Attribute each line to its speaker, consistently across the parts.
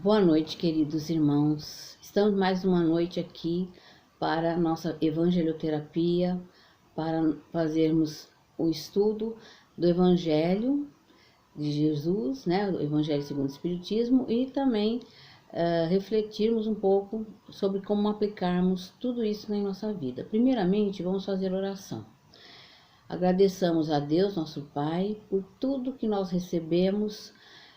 Speaker 1: Boa noite, queridos irmãos. Estamos mais uma noite aqui para a nossa evangelioterapia, para fazermos o estudo do Evangelho de Jesus, né, o Evangelho segundo o Espiritismo, e também refletirmos um pouco sobre como aplicarmos tudo isso na nossa vida. Primeiramente, vamos fazer oração. Agradeçamos a Deus, nosso Pai, por tudo que nós recebemos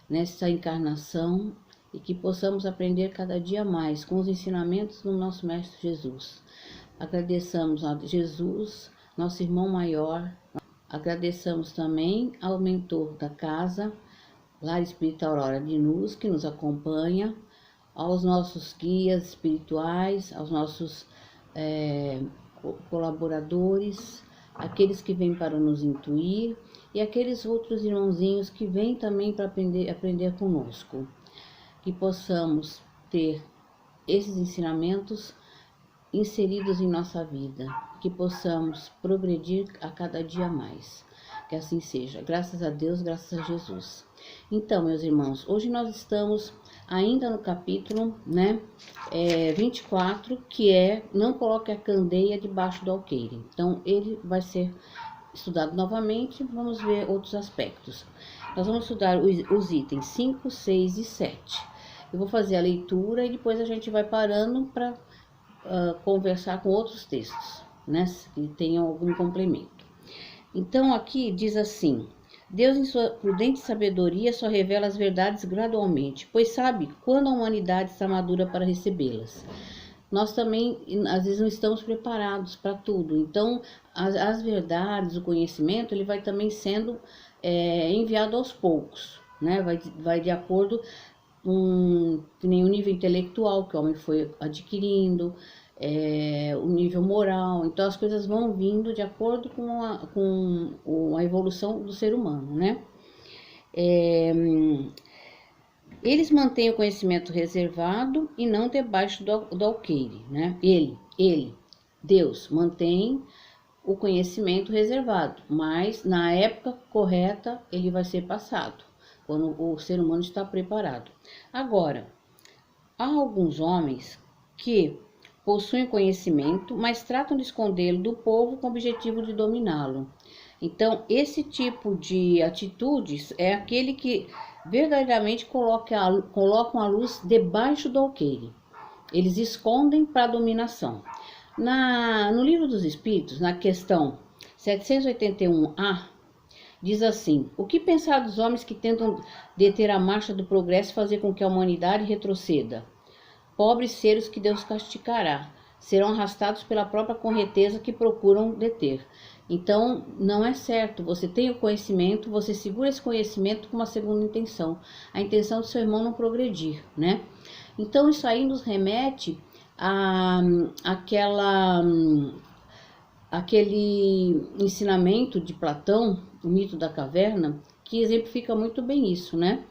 Speaker 1: nessa encarnação e que possamos aprender cada dia mais com os ensinamentos do nosso Mestre Jesus. Agradeçamos a Jesus, nosso irmão maior. Agradeçamos também ao mentor da casa, Lar Espírita Aurora de Luz, que nos acompanha, aos nossos guias espirituais, aos nossos colaboradores, aqueles que vêm para nos intuir e aqueles outros irmãozinhos que vêm também para aprender conosco. Que possamos ter esses ensinamentos inseridos em nossa vida, que possamos progredir a cada dia mais. Que assim seja. Graças a Deus, graças a Jesus. Então, meus irmãos, hoje nós estamos ainda no capítulo 24, que é Não Coloque a Candeia Debaixo do Alqueire. Então, ele vai ser estudado novamente, vamos ver outros aspectos. Nós vamos estudar os itens 5, 6 e 7. Eu vou fazer a leitura e depois a gente vai parando para conversar com outros textos, né, que tenham algum complemento. Então, aqui diz assim: Deus, em sua prudente sabedoria, só revela as verdades gradualmente, pois sabe quando a humanidade está madura para recebê-las. Nós também, às vezes, não estamos preparados para tudo. Então, as verdades, o conhecimento, ele vai também sendo enviado aos poucos, né? Vai de acordo com o nível intelectual que o homem foi adquirindo, o nível moral. Então, as coisas vão vindo de acordo com a evolução do ser humano, né? Eles mantêm o conhecimento reservado e não debaixo do alqueire, né? Deus, mantém o conhecimento reservado, mas na época correta ele vai ser passado, quando o ser humano está preparado. Agora, há alguns homens que possuem conhecimento, mas tratam de escondê-lo do povo com o objetivo de dominá-lo. Então, esse tipo de atitudes é aquele que verdadeiramente colocam a luz debaixo do alqueire. Eles escondem para a dominação. No Livro dos Espíritos, na questão 781A, diz assim: o que pensar dos homens que tentam deter a marcha do progresso e fazer com que a humanidade retroceda? Pobres seres que Deus castigará, serão arrastados pela própria correnteza que procuram deter. Então, não é certo. Você tem o conhecimento, você segura esse conhecimento com uma segunda intenção, a intenção do seu irmão não progredir, né? Então, isso aí nos remete aquele ensinamento de Platão, o mito da caverna, que exemplifica muito bem isso, né?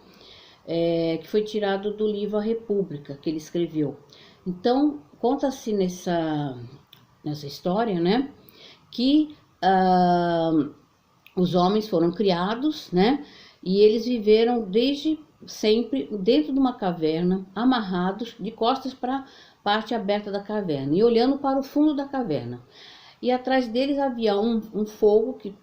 Speaker 1: Que foi tirado do livro A República, que ele escreveu. Então, conta-se nessa história, né, que os homens foram criados, né, e eles viveram desde sempre dentro de uma caverna, amarrados de costas para a parte aberta da caverna e olhando para o fundo da caverna. E atrás deles havia um fogo que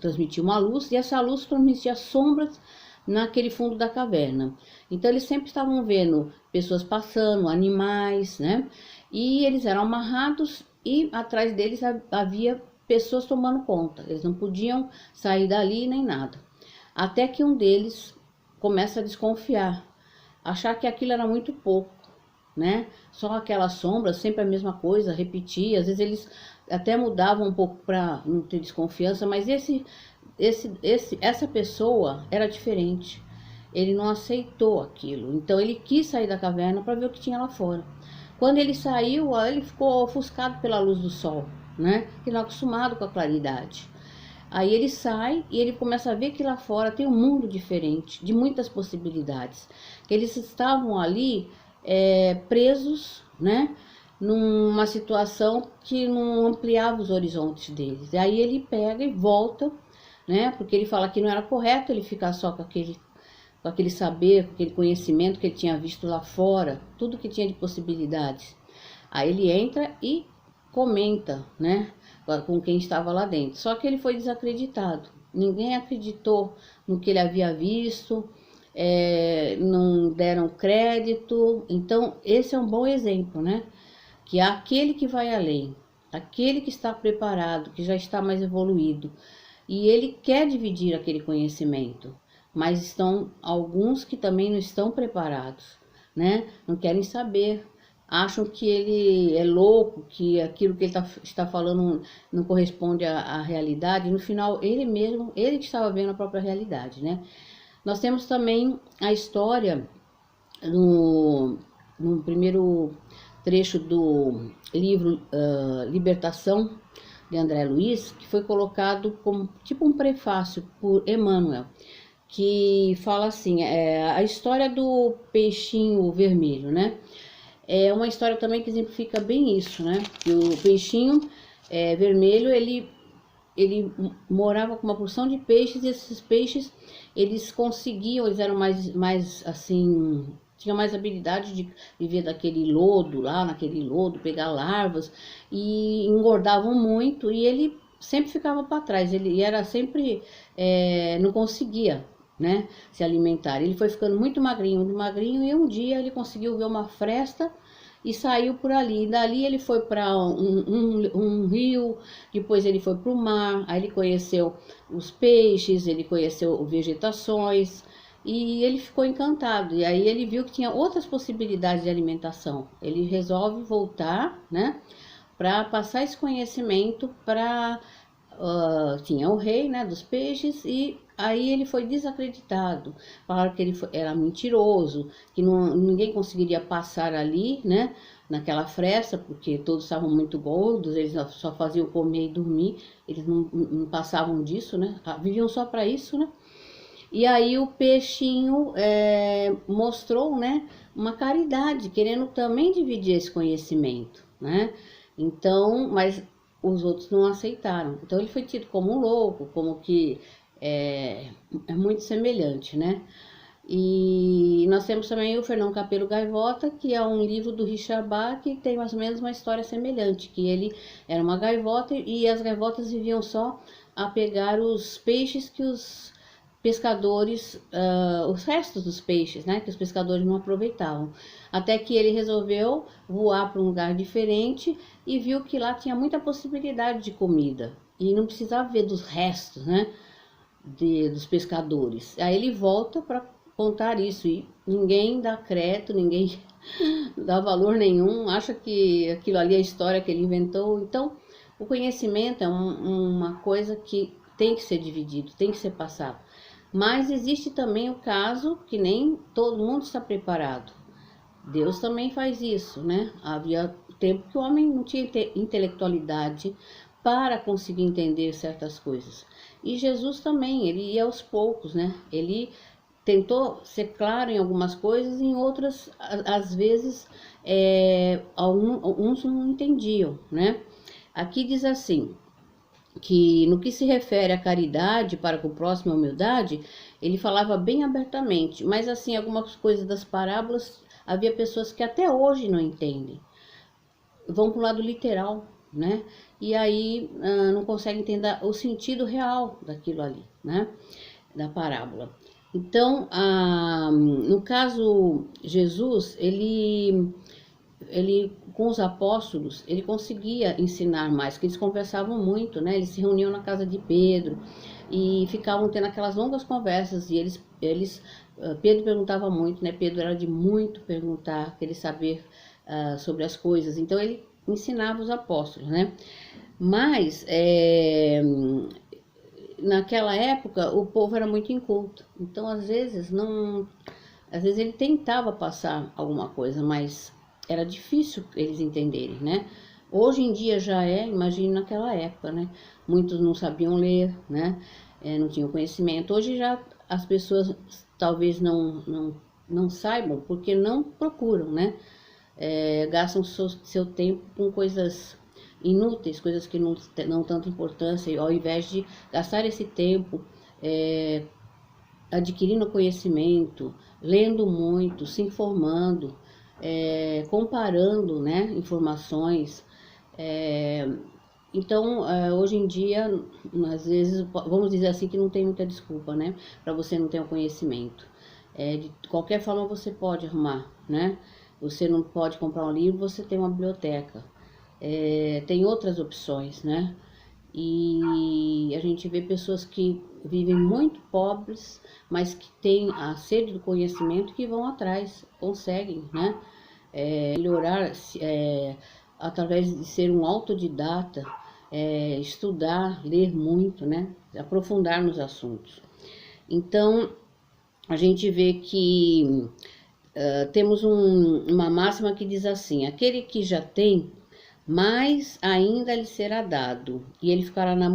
Speaker 1: transmitia uma luz, e essa luz transmitia sombras naquele fundo da caverna. Então eles sempre estavam vendo pessoas passando, animais, né? E eles eram amarrados e atrás deles havia pessoas tomando conta. Eles não podiam sair dali nem nada. Até que um deles começa a desconfiar, achar que aquilo era muito pouco, né? Só aquelas sombras, sempre a mesma coisa, repetia. Às vezes eles até mudavam um pouco para não ter desconfiança, mas essa pessoa era diferente. Ele não aceitou aquilo, então ele quis sair da caverna para ver o que tinha lá fora. Quando ele saiu, ele ficou ofuscado pela luz do sol, né? Ele não é acostumado com a claridade. Aí ele sai e ele começa a ver que lá fora tem um mundo diferente, de muitas possibilidades. Que eles estavam ali presos, né, numa situação que não ampliava os horizontes deles. E aí ele pega e volta, né, porque ele fala que não era correto ele ficar só com com aquele saber, com aquele conhecimento que ele tinha visto lá fora, tudo que tinha de possibilidades. Aí ele entra e comenta, né, com quem estava lá dentro. Só que ele foi desacreditado. Ninguém acreditou no que ele havia visto, não deram crédito. Então, esse é um bom exemplo, né? Que é aquele que vai além, aquele que está preparado, que já está mais evoluído, e ele quer dividir aquele conhecimento, mas estão alguns que também não estão preparados, né? Não querem saber, acham que ele é louco, que aquilo que ele está falando não corresponde à realidade. No final, ele mesmo, ele que estava vendo a própria realidade, né? Nós temos também a história no primeiro trecho do livro Libertação, de André Luiz, que foi colocado como tipo um prefácio por Emmanuel, que fala assim, a história do peixinho vermelho, né? É uma história também que exemplifica bem isso, né? Que o peixinho vermelho, ele morava com uma porção de peixes, e esses peixes, eles eram mais assim, tinha mais habilidade de viver daquele lodo lá, naquele lodo, pegar larvas, e engordavam muito, e ele sempre ficava para trás, ele era sempre, não conseguia, né, se alimentar. Ele foi ficando muito magrinho, e um dia ele conseguiu ver uma fresta e saiu por ali. Dali ele foi para um rio, depois ele foi para o mar, aí ele conheceu os peixes, ele conheceu vegetações, e ele ficou encantado. E aí ele viu que tinha outras possibilidades de alimentação. Ele resolve voltar, né, para passar esse conhecimento para tinha o rei, né, dos peixes, e aí ele foi desacreditado. Falaram que ele era mentiroso, que ninguém conseguiria passar ali, né, naquela fresta, porque todos estavam muito gordos, eles só faziam comer e dormir, eles não passavam disso, né, viviam só para isso, né. E aí o peixinho mostrou, né, uma caridade, querendo também dividir esse conhecimento, né. Então, mas os outros não aceitaram. Então ele foi tido como um louco, como que é muito semelhante, né? E nós temos também o Fernão Capelo Gaivota, que é um livro do Richard Bach, que tem mais ou menos uma história semelhante, que ele era uma gaivota e as gaivotas viviam só a pegar os peixes que os pescadores, os restos dos peixes, né, que os pescadores não aproveitavam. Até que ele resolveu voar para um lugar diferente e viu que lá tinha muita possibilidade de comida e não precisava ver dos restos, né, dos pescadores. Aí ele volta para contar isso e ninguém dá crédito, ninguém dá valor nenhum, acha que aquilo ali é a história que ele inventou. Então, o conhecimento é uma coisa que tem que ser dividido, tem que ser passado. Mas existe também o caso que nem todo mundo está preparado. Deus também faz isso, né? Havia tempo que o homem não tinha intelectualidade para conseguir entender certas coisas. E Jesus também, ele ia aos poucos, né? Ele tentou ser claro em algumas coisas, em outras, às vezes, alguns não entendiam, né? Aqui diz assim, que no que se refere à caridade para com o próximo, a humildade, ele falava bem abertamente, mas assim, algumas coisas das parábolas, havia pessoas que até hoje não entendem, vão para o lado literal, né? E aí não conseguem entender o sentido real daquilo ali, né? Da parábola. Então, no caso, Jesus, ele com os apóstolos, ele conseguia ensinar mais, porque eles conversavam muito, né? Eles se reuniam na casa de Pedro e ficavam tendo aquelas longas conversas, e Pedro perguntava muito, né? Pedro era de muito perguntar, querer saber sobre as coisas, então ele ensinava os apóstolos, né? Mas naquela época o povo era muito inculto, então às vezes ele tentava passar alguma coisa, mas era difícil eles entenderem, né? Hoje em dia já imagine naquela época, né? Muitos não sabiam ler, né? Não tinham conhecimento. Hoje já as pessoas talvez não saibam porque não procuram, né? Gastam seu tempo com coisas inúteis, coisas que não tanta importância, ao invés de gastar esse tempo adquirindo conhecimento, lendo muito, se informando, comparando, né, informações. Então, hoje em dia, às vezes, vamos dizer assim que não tem muita desculpa, né, para você não ter o conhecimento. De qualquer forma você pode arrumar, né? Você não pode comprar um livro, você tem uma biblioteca. Tem outras opções, né? E a gente vê pessoas que vivem muito pobres, mas que têm a sede do conhecimento, que vão atrás, conseguem, né? Melhorar através de ser um autodidata, estudar, ler muito, né? Aprofundar nos assuntos. Então, a gente vê que temos uma máxima que diz assim: aquele que já tem, mais ainda lhe será dado, e ele ficará na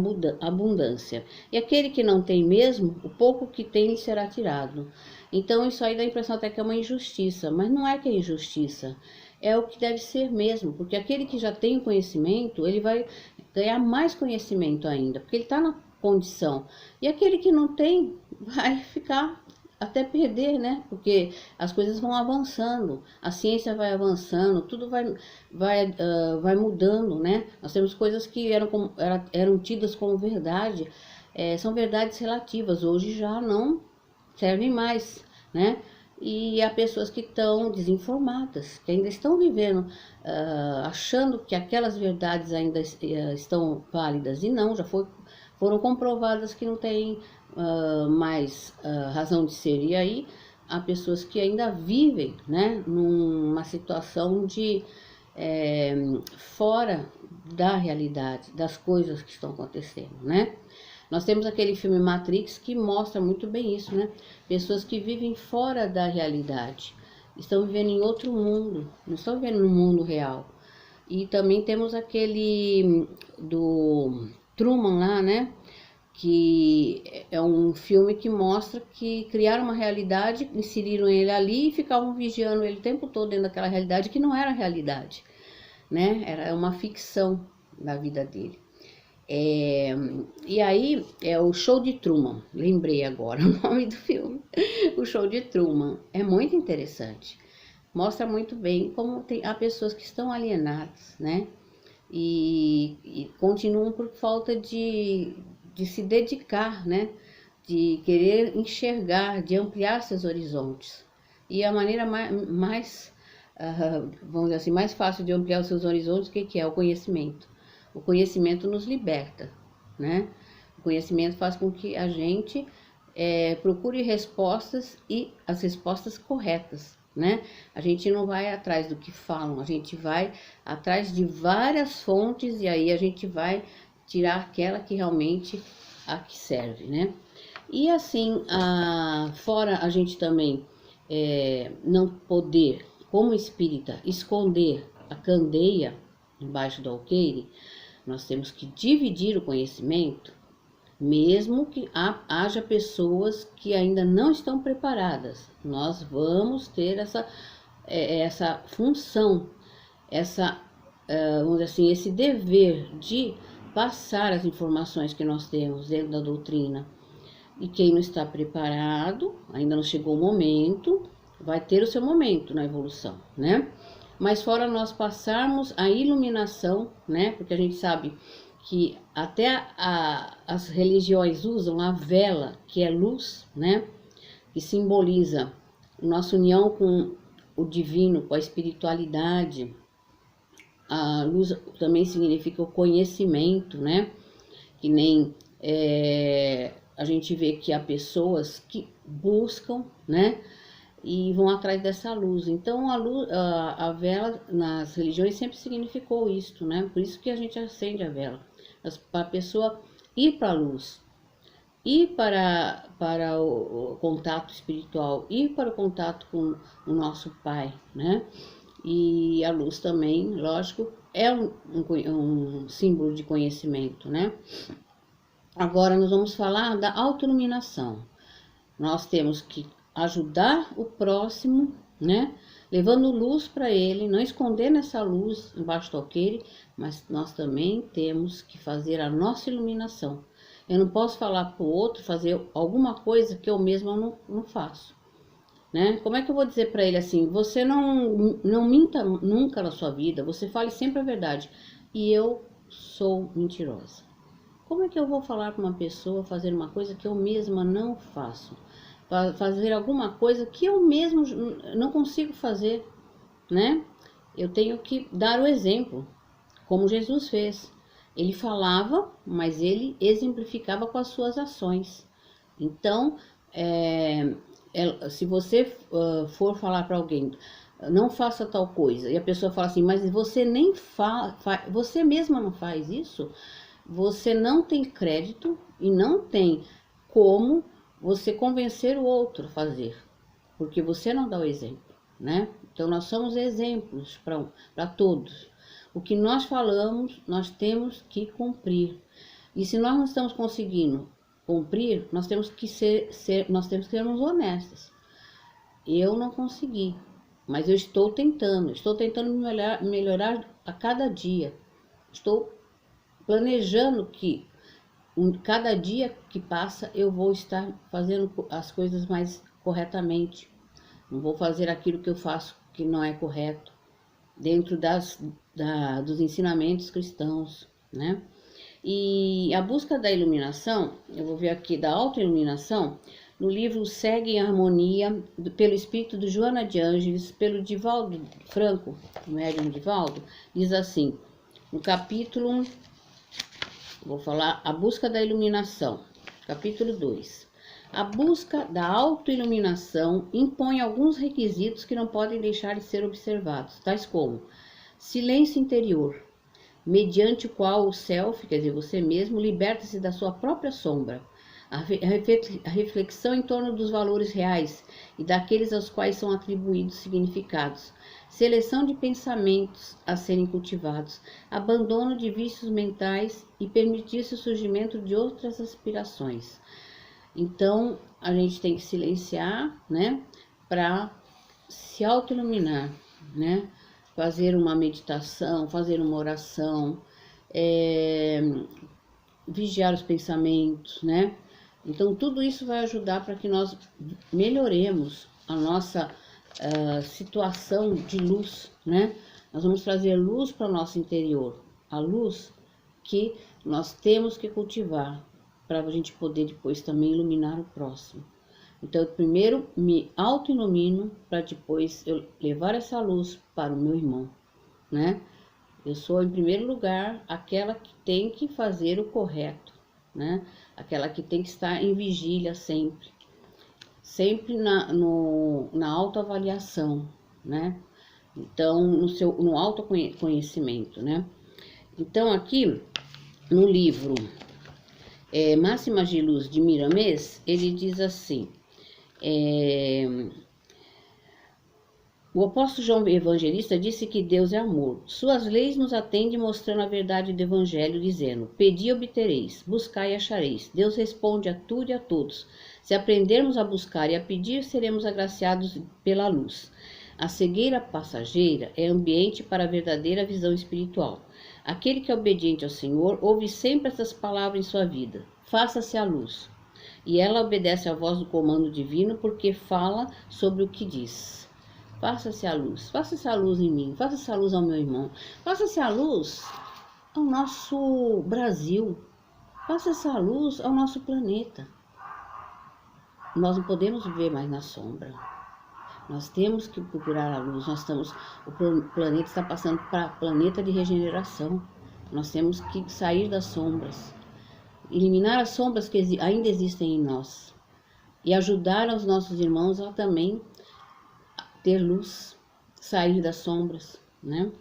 Speaker 1: abundância. E aquele que não tem mesmo, o pouco que tem lhe será tirado. Então isso aí dá a impressão até que é uma injustiça, mas não é que é injustiça, é o que deve ser mesmo, porque aquele que já tem o conhecimento, ele vai ganhar mais conhecimento ainda, porque ele está na condição. E aquele que não tem, vai ficar até perder, né? Porque as coisas vão avançando, a ciência vai avançando, tudo vai mudando, né? Nós temos coisas que eram tidas como verdade, são verdades relativas, hoje já não servem mais, né? E há pessoas que estão desinformadas, que ainda estão vivendo, achando que aquelas verdades ainda estão válidas, e não, foram comprovadas que não tem mais razão de ser. E aí há pessoas que ainda vivem, né, numa situação de fora da realidade, das coisas que estão acontecendo, né? Nós temos aquele filme Matrix que mostra muito bem isso, né? Pessoas que vivem fora da realidade, estão vivendo em outro mundo, não estão vivendo no mundo real. E também temos aquele do Truman lá, né? Que é um filme que mostra que criaram uma realidade, inseriram ele ali e ficavam vigiando ele o tempo todo dentro daquela realidade que não era realidade, né? Era uma ficção da vida dele. E aí é o Show de Truman, lembrei agora o nome do filme, o Show de Truman, é muito interessante, mostra muito bem como há pessoas que estão alienadas, né, e continuam por falta de se dedicar, né, de querer enxergar, de ampliar seus horizontes, e a maneira mais vamos dizer assim, mais fácil de ampliar os seus horizontes, o que é? O conhecimento. O conhecimento nos liberta, né? O conhecimento faz com que a gente procure respostas e as respostas corretas, né? A gente não vai atrás do que falam, a gente vai atrás de várias fontes e aí a gente vai tirar aquela que realmente a que serve, né? E assim, fora a gente também não poder, como espírita, esconder a candeia embaixo do alqueire, nós temos que dividir o conhecimento, mesmo que haja pessoas que ainda não estão preparadas. Nós vamos ter essa função, vamos dizer assim, esse dever de passar as informações que nós temos dentro da doutrina. E quem não está preparado, ainda não chegou o momento, vai ter o seu momento na evolução, né? Mas fora nós passarmos a iluminação, né? Porque a gente sabe que até as religiões usam a vela, que é luz, né? Que simboliza a nossa união com o divino, com a espiritualidade. A luz também significa o conhecimento, né? Que nem a gente vê que há pessoas que buscam, né? E vão atrás dessa luz. Então a vela nas religiões sempre significou isto, né? Por isso que a gente acende a vela, para a pessoa ir para a luz, ir para o contato espiritual, ir para o contato com o nosso Pai, né? E a luz também, lógico, é um símbolo de conhecimento, né? Agora nós vamos falar da autoiluminação. Nós temos que ajudar o próximo, né? Levando luz para ele, não escondendo essa luz embaixo do alqueire, mas nós também temos que fazer a nossa iluminação. Eu não posso falar para o outro fazer alguma coisa que eu mesma não faço, né? Como é que eu vou dizer para ele assim, você não minta nunca na sua vida, você fale sempre a verdade, e eu sou mentirosa? Como é que eu vou falar para uma pessoa fazer uma coisa que eu mesma não faço? Fazer alguma coisa que eu mesmo não consigo fazer, né? Eu tenho que dar o exemplo, como Jesus fez. Ele falava, mas ele exemplificava com as suas ações. Então, se você for falar para alguém, não faça tal coisa, e a pessoa fala assim, mas você nem você mesma não faz isso, você não tem crédito e não tem como você convencer o outro a fazer, porque você não dá o exemplo, né? Então, nós somos exemplos para todos. O que nós falamos, nós temos que cumprir. E se nós não estamos conseguindo cumprir, nós temos que nós temos que sermos honestos. Eu não consegui, mas eu estou tentando melhorar a cada dia. Estou planejando que cada dia que passa eu vou estar fazendo as coisas mais corretamente. Não vou fazer aquilo que eu faço que não é correto, dentro dos ensinamentos cristãos, né? E a busca da iluminação, eu vou ver aqui, da autoiluminação, no livro Segue em Harmonia, pelo espírito de Joana de Ângeles, pelo Divaldo Franco, o médium Divaldo, diz assim, no capítulo, vou falar, a busca da iluminação, capítulo 2. A busca da autoiluminação impõe alguns requisitos que não podem deixar de ser observados, tais como silêncio interior, mediante o qual o self, quer dizer, você mesmo, liberta-se da sua própria sombra, a reflexão em torno dos valores reais e daqueles aos quais são atribuídos significados, seleção de pensamentos a serem cultivados, abandono de vícios mentais e permitir-se o surgimento de outras aspirações. Então, a gente tem que silenciar, né, para se autoiluminar, né, fazer uma meditação, fazer uma oração, vigiar os pensamentos, né. Então, tudo isso vai ajudar para que nós melhoremos a nossa situação de luz, né. Nós vamos trazer luz para o nosso interior, a luz que nós temos que cultivar, para a gente poder depois também iluminar o próximo. Então, eu primeiro me auto-ilumino para depois eu levar essa luz para o meu irmão, né? Eu sou, em primeiro lugar, aquela que tem que fazer o correto, né? Aquela que tem que estar em vigília sempre, sempre na autoavaliação, né? Então, no autoconhecimento, né? Então, aqui no livro Máximas de Luz de Miramês, ele diz assim, o apóstolo João Evangelista disse que Deus é amor. Suas leis nos atendem mostrando a verdade do Evangelho, dizendo, pedi e obtereis, buscai e achareis. Deus responde a tudo e a todos. Se aprendermos a buscar e a pedir, seremos agraciados pela luz. A cegueira passageira é ambiente para a verdadeira visão espiritual. Aquele que é obediente ao Senhor ouve sempre essas palavras em sua vida. Faça-se a luz. E ela obedece à voz do comando divino porque fala sobre o que diz. Faça-se a luz em mim, faça-se a luz ao meu irmão, faça-se a luz ao nosso Brasil, faça-se a luz ao nosso planeta. Nós não podemos viver mais na sombra. Nós temos que procurar a luz. O planeta está passando para planeta de regeneração. Nós temos que sair das sombras, eliminar as sombras que ainda existem em nós e ajudar os nossos irmãos a também ter luz, sair das sombras, né?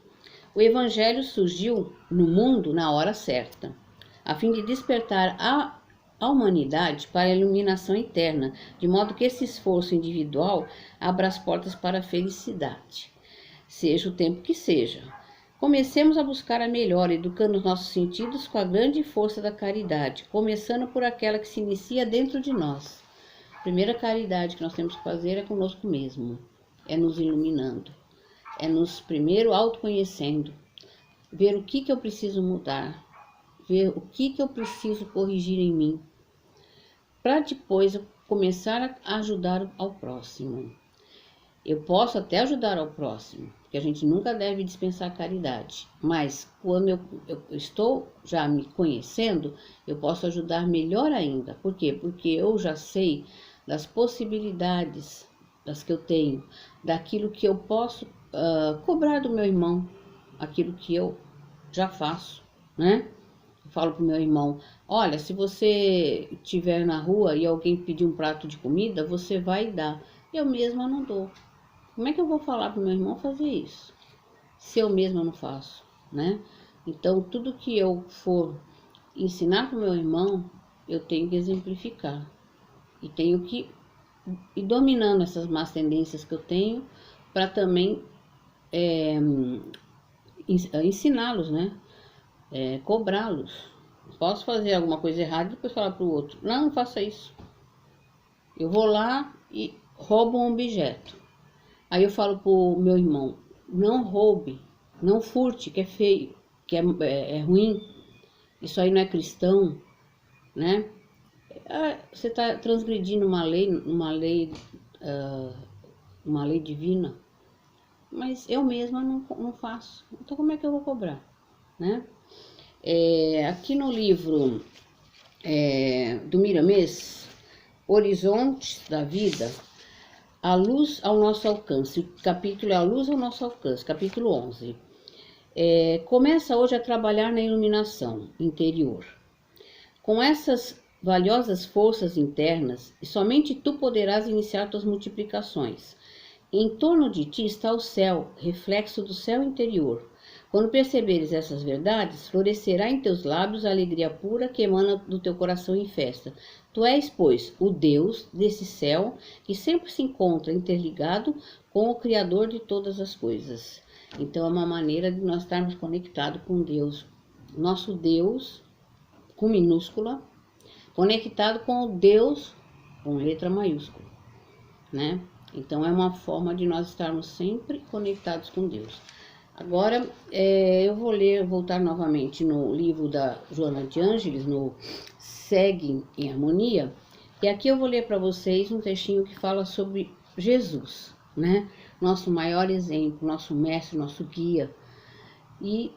Speaker 1: O Evangelho surgiu no mundo na hora certa, a fim de despertar a humanidade para a iluminação eterna, de modo que esse esforço individual abra as portas para a felicidade, seja o tempo que seja. Comecemos a buscar a melhora, educando os nossos sentidos com a grande força da caridade, começando por aquela que se inicia dentro de nós. A primeira caridade que nós temos que fazer é conosco mesmo, é nos iluminando, é nos primeiro autoconhecendo, ver o que eu preciso mudar, ver o que eu preciso corrigir em mim, para depois eu começar a ajudar ao próximo. Eu posso até ajudar ao próximo, porque a gente nunca deve dispensar caridade, mas quando eu estou já me conhecendo, eu posso ajudar melhor ainda. Por quê? Porque eu já sei das possibilidades das que eu tenho, daquilo que eu posso cobrar do meu irmão, aquilo que eu já faço, né? Eu falo pro meu irmão, olha, se você estiver na rua e alguém pedir um prato de comida, você vai dar. Eu mesma não dou. Como é que eu vou falar pro meu irmão fazer isso, se eu mesma não faço, né? Então, tudo que eu for ensinar pro meu irmão, eu tenho que exemplificar. E tenho que ir dominando essas más tendências que eu tenho, para também ensiná-los, né? Cobrá-los. Posso fazer alguma coisa errada e depois falar pro outro, não faça isso. Eu vou lá e roubo um objeto. Aí eu falo pro meu irmão, não roube, não furte, que é feio, que é ruim, isso aí não é cristão, né? Você está transgredindo uma lei divina, mas eu mesma não faço. Então como é que eu vou cobrar, né? Aqui no livro do Miramês, Horizontes da Vida, A Luz ao Nosso Alcance, o capítulo é A Luz ao Nosso Alcance, capítulo 11. Começa hoje a trabalhar na iluminação interior. Com essas valiosas forças internas, e somente tu poderás iniciar tuas multiplicações. Em torno de ti está o céu, reflexo do céu interior. Quando perceberes essas verdades, florescerá em teus lábios a alegria pura que emana do teu coração em festa. Tu és, pois, o Deus desse céu que sempre se encontra interligado com o Criador de todas as coisas. Então é uma maneira de nós estarmos conectados com Deus, nosso Deus, com minúscula, conectado com o Deus, com letra maiúscula, né? Então é uma forma de nós estarmos sempre conectados com Deus. Agora eu vou voltar novamente no livro da Joana de Ângeles, no Segue em Harmonia, e aqui eu vou ler para vocês um textinho que fala sobre Jesus, né? Nosso maior exemplo, nosso mestre, nosso guia, e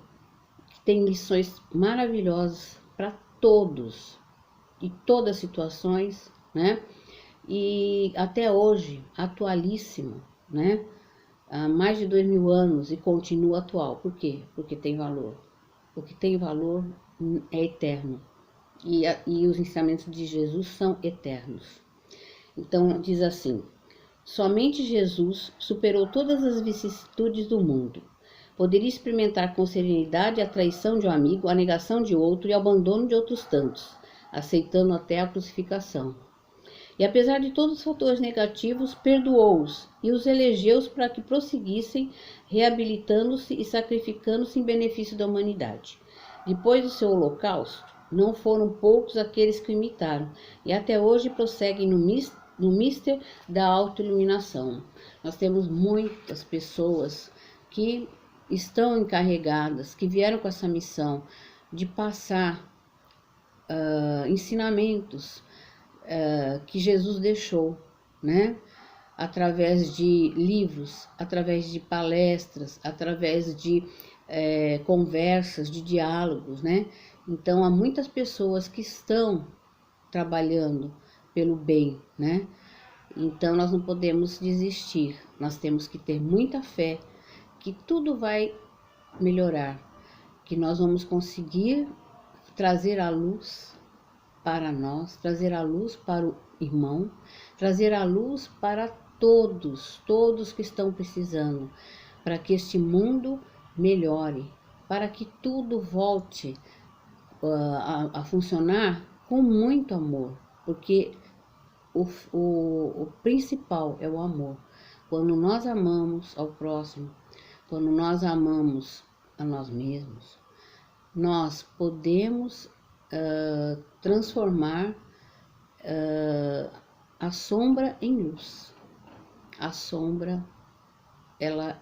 Speaker 1: que tem lições maravilhosas para todos, e todas as situações, né? E até hoje, atualíssimo, né? Há mais de 2000 anos e continua atual. Por quê? Porque tem valor. O que tem valor é eterno. E os ensinamentos de Jesus são eternos. Então, diz assim: somente Jesus superou todas as vicissitudes do mundo. Poderia experimentar com serenidade a traição de um amigo, a negação de outro e o abandono de outros tantos, aceitando até a crucificação. E apesar de todos os fatores negativos, perdoou-os e os elegeu para que prosseguissem, reabilitando-se e sacrificando-se em benefício da humanidade. Depois do seu holocausto, não foram poucos aqueles que o imitaram, e até hoje prosseguem no mister da autoiluminação. Nós temos muitas pessoas que estão encarregadas, que vieram com essa missão de passar ensinamentos que Jesus deixou, né? Através de livros, através de palestras, através de conversas, de diálogos, né? Então, há muitas pessoas que estão trabalhando pelo bem, né? Então, nós não podemos desistir, nós temos que ter muita fé que tudo vai melhorar, que nós vamos conseguir trazer a luz para nós, trazer a luz para o irmão, trazer a luz para todos que estão precisando, para que este mundo melhore, para que tudo volte a funcionar com muito amor, porque o principal é o amor. Quando nós amamos ao próximo, quando nós amamos a nós mesmos, nós podemos transformar a sombra em luz. A sombra, ela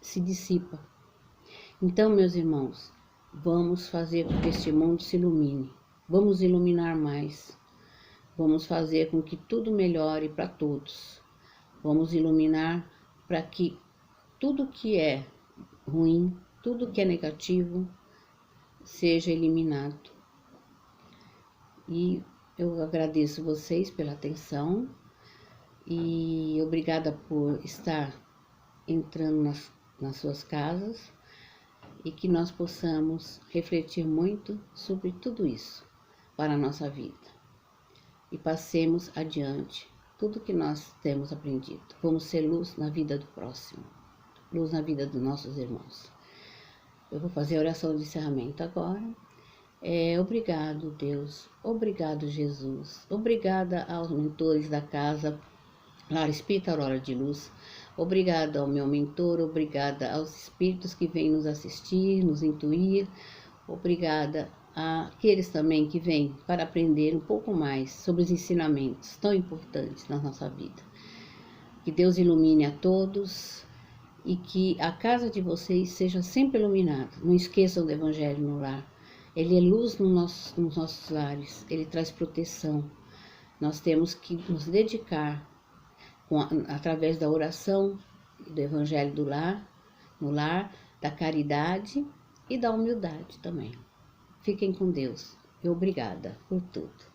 Speaker 1: se dissipa. Então, meus irmãos, Vamos fazer com que este mundo se ilumine. Vamos iluminar mais. Vamos fazer com que tudo melhore para todos. Vamos iluminar para que tudo que é ruim, tudo que é negativo, seja eliminado. E eu agradeço vocês pela atenção e obrigada por estar entrando nas suas casas e que nós possamos refletir muito sobre tudo isso para a nossa vida e passemos adiante tudo que nós temos aprendido. Vamos ser luz na vida do próximo, luz na vida dos nossos irmãos. Eu vou fazer a oração de encerramento agora. Obrigado, Deus. Obrigado, Jesus. Obrigada aos mentores da casa Lar Espírita Aurora de Luz. Obrigada ao meu mentor. Obrigada aos espíritos que vêm nos assistir, nos intuir. Obrigada àqueles também que vêm para aprender um pouco mais sobre os ensinamentos tão importantes na nossa vida. Que Deus ilumine a todos e que a casa de vocês seja sempre iluminada. Não esqueçam do Evangelho no lar. Ele é luz nos nossos lares, ele traz proteção. Nós temos que nos dedicar através da oração, do Evangelho do lar, no lar, da caridade e da humildade também. Fiquem com Deus e obrigada por tudo.